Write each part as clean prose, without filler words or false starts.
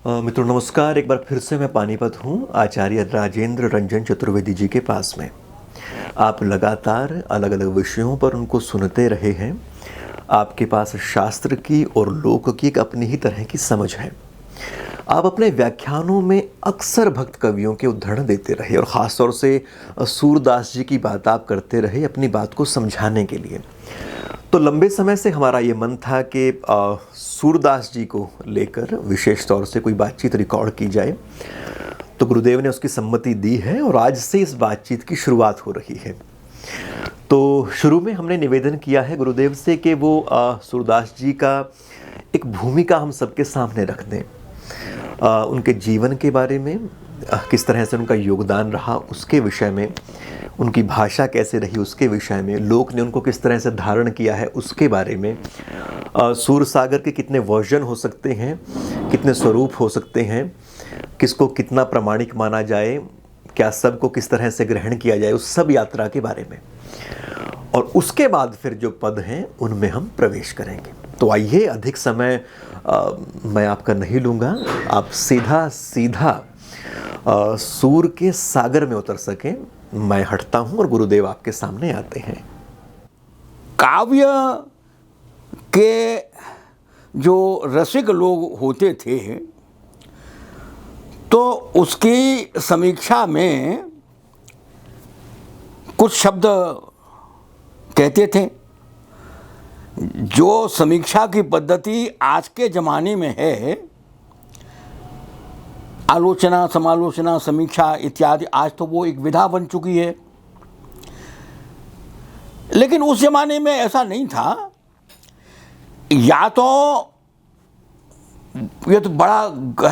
मित्रों नमस्कार। एक बार फिर से मैं पानीपत हूँ, आचार्य राजेंद्र रंजन चतुर्वेदी जी के पास में। आप लगातार अलग अलग विषयों पर उनको सुनते रहे हैं। आपके पास शास्त्र की और लोक की एक अपनी ही तरह की समझ है। आप अपने व्याख्यानों में अक्सर भक्त कवियों के उदाहरण देते रहे और ख़ास तौर से सूरदास जी की बात आप करते रहे अपनी बात को समझाने के लिए। तो लंबे समय से हमारा ये मन था कि सूरदास जी को लेकर विशेष तौर से कोई बातचीत रिकॉर्ड की जाए। तो गुरुदेव ने उसकी सम्मति दी है और आज से इस बातचीत की शुरुआत हो रही है। तो शुरू में हमने निवेदन किया है गुरुदेव से कि वो सूरदास जी का एक भूमिका हम सबके सामने रख दें। उनके जीवन के बारे में, किस तरह से उनका योगदान रहा उसके विषय में, उनकी भाषा कैसे रही उसके विषय में, लोक ने उनको किस तरह से धारण किया है उसके बारे में, सूर सागर के कितने वर्जन हो सकते हैं, कितने स्वरूप हो सकते हैं, किसको कितना प्रामाणिक माना जाए, क्या सबको किस तरह से ग्रहण किया जाए, उस सब यात्रा के बारे में। और उसके बाद फिर जो पद हैं उनमें हम प्रवेश करेंगे। तो आइए, अधिक समय मैं आपका नहीं लूँगा, आप सीधा सूर के सागर में उतर सकें। मैं हटता हूँ और गुरुदेव आपके सामने आते हैं। काव्य के जो रसिक लोग होते थे तो उसकी समीक्षा में कुछ शब्द कहते थे। जो समीक्षा की पद्धति आज के ज़माने में है, आलोचना, समालोचना, समीक्षा इत्यादि, आज तो वो एक विधा बन चुकी है। लेकिन उस जमाने में ऐसा नहीं था। या तो ये तो बड़ा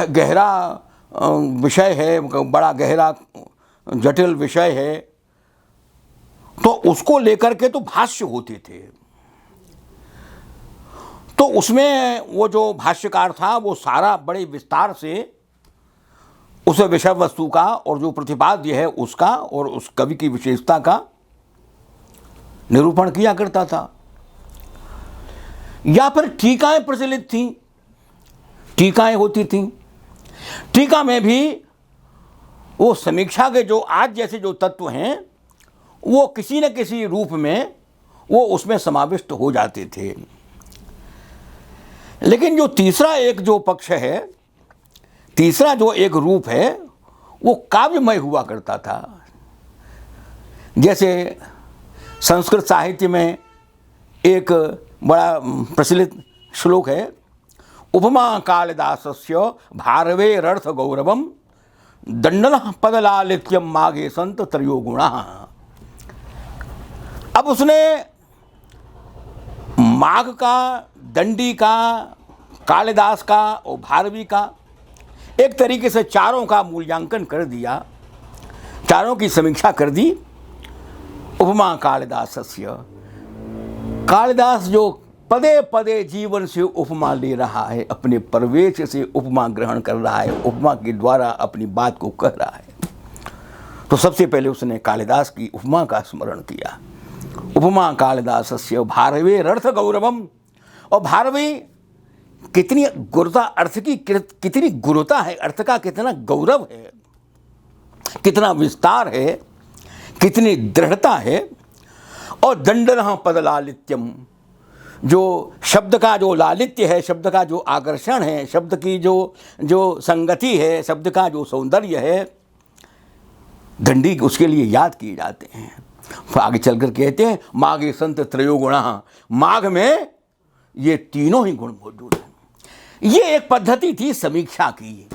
गहरा विषय है, बड़ा गहरा जटिल विषय है, तो उसको लेकर के तो भाष्य होते थे। तो उसमें वो जो भाष्यकार था वो सारा बड़े विस्तार से उस विषय वस्तु का और जो प्रतिपाद्य है उसका और उस कवि की विशेषता का निरूपण किया करता था। या फिर टीकाएं प्रचलित थीं, टीकाएं होती थीं। टीका में भी वो समीक्षा के जो आज जैसे जो तत्व हैं वो किसी न किसी रूप में वो उसमें समाविष्ट हो जाते थे। लेकिन जो तीसरा एक जो पक्ष है, तीसरा जो एक रूप है, वो काव्यमय हुआ करता था। जैसे संस्कृत साहित्य में एक बड़ा प्रचलित श्लोक है, उपमा कालिदासस्य भारवेरर्थ गौरवम दंडन पदलालित्यम मागे संत त्रयो गुणा। अब उसने माघ का, दंडी का, कालिदास का और भारवी का एक तरीके से चारों का मूल्यांकन कर दिया, चारों की समीक्षा कर दी। उपमा कालिदासस्य, कालिदास जो पदे पदे जीवन से उपमा ले रहा है, अपने प्रवेश से उपमा ग्रहण कर रहा है, उपमा के द्वारा अपनी बात को कह रहा है। तो सबसे पहले उसने कालिदास की उपमा का स्मरण किया। उपमा कालिदासस्य भारवेरर्थ गौरवम। और भारवी कितनी गुरुता, अर्थ की कितनी गुरुता है, अर्थ का कितना गौरव है, कितना विस्तार है, कितनी दृढ़ता है। और दंडन पदलालित्यम, जो शब्द का जो लालित्य है, शब्द का जो आकर्षण है, शब्द की जो संगति है, शब्द का जो सौंदर्य है, दंडी उसके लिए याद किए जाते हैं। आगे चलकर कहते हैं माघे संत त्रयो गुणा, माघ में ये तीनों ही गुण मौजूद हैं। ये एक पद्धति थी समीक्षा की।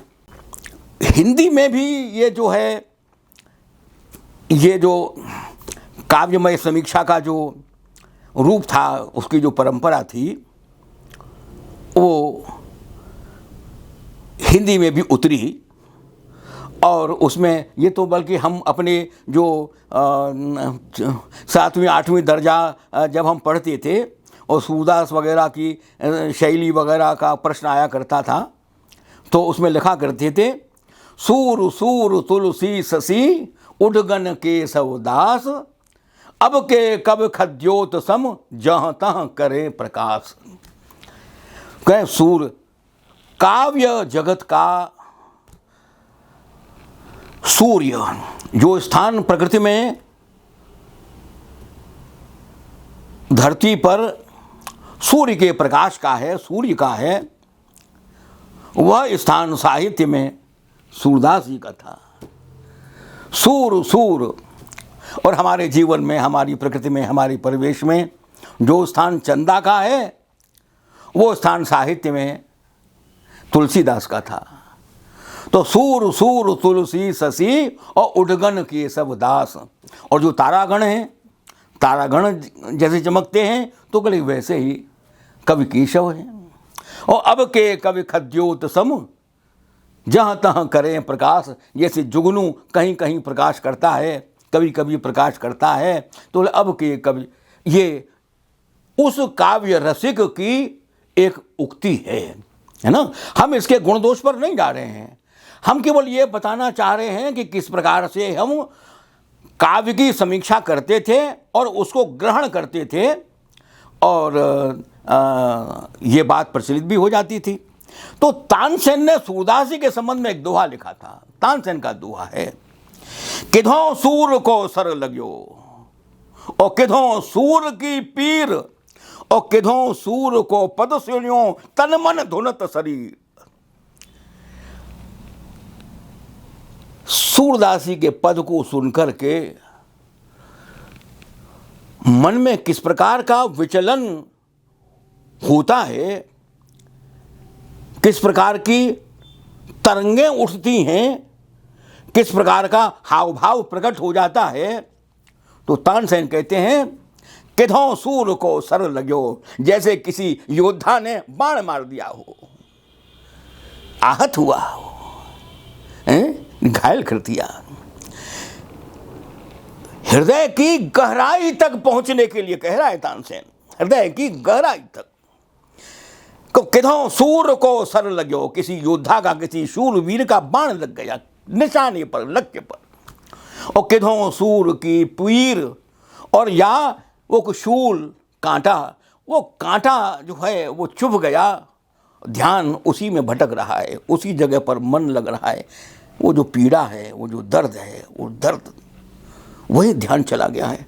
हिंदी में भी ये जो है, ये जो काव्यमय समीक्षा का जो रूप था, उसकी जो परंपरा थी, वो हिंदी में भी उतरी। और उसमें ये तो बल्कि हम अपने जो 7वीं 8वीं दर्जा जब हम पढ़ते थे और सूरदास वगैरह की शैली वगैरह का प्रश्न आया करता था, तो उसमें लिखा करते थे, सूर सूर तुलसी ससी उठगन के सवदास, अब के कब खद्योत सम जहाँ तहाँ करे प्रकाश। कह सूर काव्य जगत का सूर्य, जो स्थान प्रकृति में धरती पर सूर्य के प्रकाश का है, सूर्य का है, वह स्थान साहित्य में सूरदास जी का था। सूर और हमारे जीवन में, हमारी प्रकृति में, हमारे परिवेश में जो स्थान चंदा का है, वो स्थान साहित्य में तुलसीदास का था। तो सूर तुलसी शशि और उडगन के सब दास। और जो तारागण हैं, तारागण जैसे चमकते हैं तो कभी वैसे ही कवि केशव हैं। और अब के कवि खद्योत सम, जहाँ तहाँ करें प्रकाश। जैसे जुगनू कहीं कहीं प्रकाश करता है, कभी कभी प्रकाश करता है, तो अब के कवि, ये उस काव्य रसिक की एक उक्ति है ना। हम इसके गुण दोष पर नहीं जा रहे हैं, हम केवल ये बताना चाह रहे हैं कि किस प्रकार से हम काव्य की समीक्षा करते थे और उसको ग्रहण करते थे, और ये बात प्रचलित भी हो जाती थी। तो तानसेन ने सूरदास जी के संबंध में एक दोहा लिखा था। तानसेन का दोहा है, किधों सूर को सर लग्यो और किधों सूर की पीर, और किधों सूर को पद सुनियो तन मन धुनत शरीर। सूरदास जी के पद को सुनकर के मन में किस प्रकार का विचलन होता है, किस प्रकार की तरंगें उठती हैं, किस प्रकार का हाव भाव प्रकट हो जाता है। तो तानसेन कहते हैं, किधों सूर को सर लग्यो, जैसे किसी योद्धा ने बाण मार दिया हो, आहत हुआ हो, घायल कर दिया। हृदय की गहराई तक पहुंचने के लिए कह रहा है तानसेन, हृदय की गहराई तक। किधों सूर को सर लग्यो, किसी योद्धा का, किसी शूरवीर का बाण लग गया निशाने पर, लक्ष्य पर। और किधों सूर की पीर, और या वो शूल कांटा, वो कांटा जो है वो चुभ गया, ध्यान उसी में भटक रहा है, उसी जगह पर मन लग रहा है। वो जो पीड़ा है, वो जो दर्द है, वो दर्द वही ध्यान चला गया है,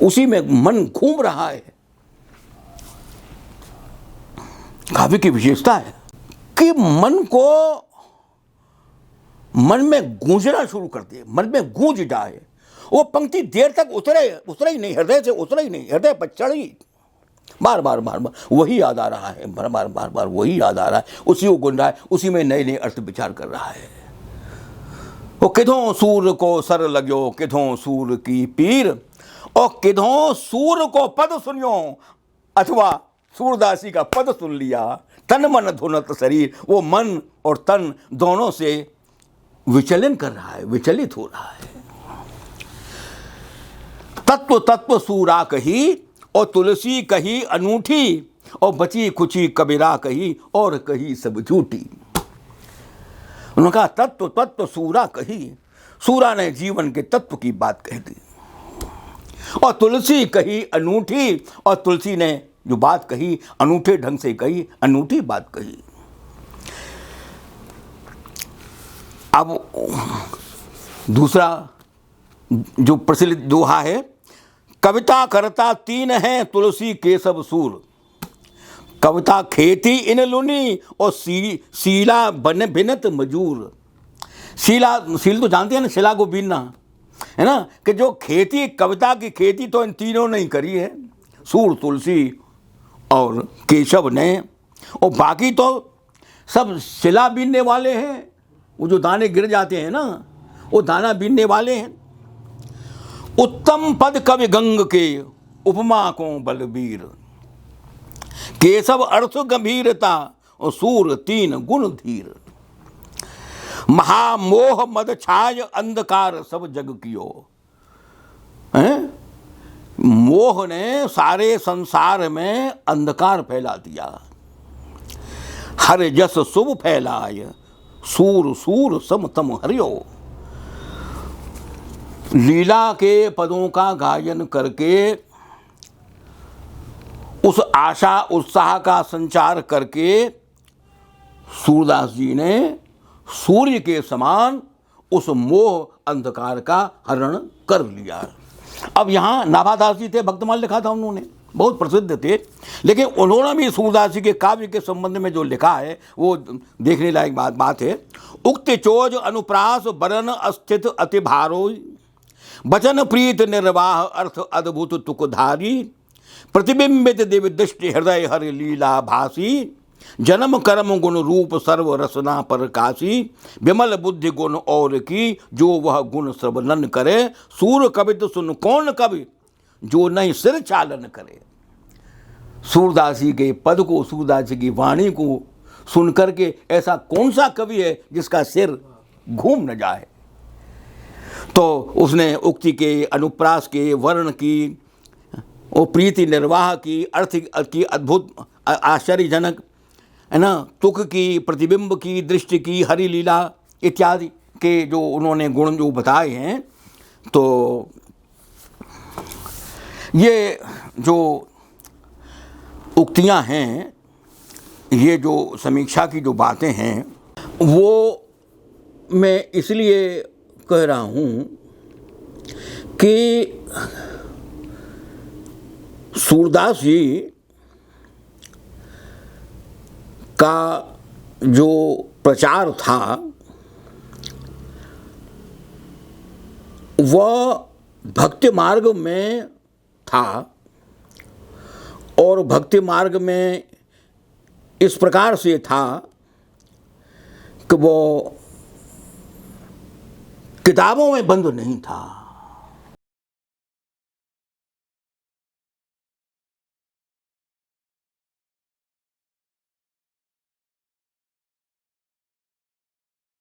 उसी में मन घूम रहा है। काव्य की विशेषता है कि मन में गूंजना शुरू कर दे, मन में गूंज जाए। वो पंक्ति देर तक उतरे ही नहीं, हृदय से उतरे ही नहीं, हृदय पर चढ़ी, बार बार वही याद आ रहा है, बार बार वही याद आ रहा है, उसी को गुन रहा है, उसी में नए नए अर्थ विचार कर रहा है। वो किधों सूर को सर लग्यो, किधों सूर की पीर, और किधों सूर को पद सुनियो, अथवा सूरदासी का पद सुन लिया, तन मन धुनत शरीर। वो मन और तन दोनों से विचलन कर रहा है, विचलित हो रहा है। तत्व सूरा कही और तुलसी कही अनूठी, और बची खुची कबीरा कही और कही सब झूठी। उन्होंने कहा तत्व सूरा कही, सूरा ने जीवन के तत्व की बात कह दी, और तुलसी कही अनूठी, और तुलसी ने जो बात कही अनूठे ढंग से कही, अनूठी बात कही। अब दूसरा जो प्रचलित दोहा है, कविता करता तीन हैं तुलसी केशव सूर, कविता खेती इन लुनी और शीला बन भिनत मजूर। सील तो जानते हैं ना, शिला को बीनना है ना, कि जो खेती, कविता की खेती तो इन तीनों ने ही करी है, सूर, तुलसी और केशव ने, और बाकी तो सब शिला बीनने वाले हैं। वो जो दाने गिर जाते हैं ना, वो दाना बीनने वाले हैं। उत्तम पद कवि गंग के उपमा को बलबीर, केशव अर्थ गंभीरता और सूर तीन गुण धीर। महामोह मद छाय अंधकार सब जग कियो, मोह ने सारे संसार में अंधकार फैला दिया। हर जस शुभ फैलाय सूर सूर समतम हरियो। लीला के पदों का गायन करके, उस आशा उत्साह का संचार करके सूरदास जी ने सूर्य के समान उस मोह अंधकार का हरण कर लिया। अब यहाँ नाभादास जी थे, भक्तमाल लिखा था उन्होंने, बहुत प्रसिद्ध थे, लेकिन उन्होंने भी सूरदास जी के काव्य के संबंध में जो लिखा है वो देखने लायक बात है। उक्त चोज अनुप्रास बरन अस्थित अति भारो, बचन प्रीत निर्वाह अर्थ अद्भुत तुकधारी, प्रतिबिंबित दिव्य दृष्टि हृदय हरि लीला भासी, जन्म कर्म गुण रूप सर्व रसना पर काशी, विमल बुद्धि गुण और की जो वह गुण श्रवणन करे, सूर कवित सुन कौन कवि जो नहीं सिर चालन करे। सूरदास जी के पद को, सूरदास जी की वाणी को सुन करके ऐसा कौन सा कवि है जिसका सिर घूम न जाए। तो उसने उक्ति के, अनुप्रास के, वर्ण की, वो प्रीति निर्वाह की, अर्थ की, अद्भुत आश्चर्यजनक है ना, तुक की, प्रतिबिंब की, दृष्टि की, हरि लीला इत्यादि के जो उन्होंने गुण जो बताए हैं, तो ये जो उक्तियां हैं, ये जो समीक्षा की जो बातें हैं, वो मैं इसलिए कह रहा हूँ कि सूरदास जी का जो प्रचार था वह भक्ति मार्ग में था, और भक्ति मार्ग में इस प्रकार से था कि वो किताबों में बंद नहीं था।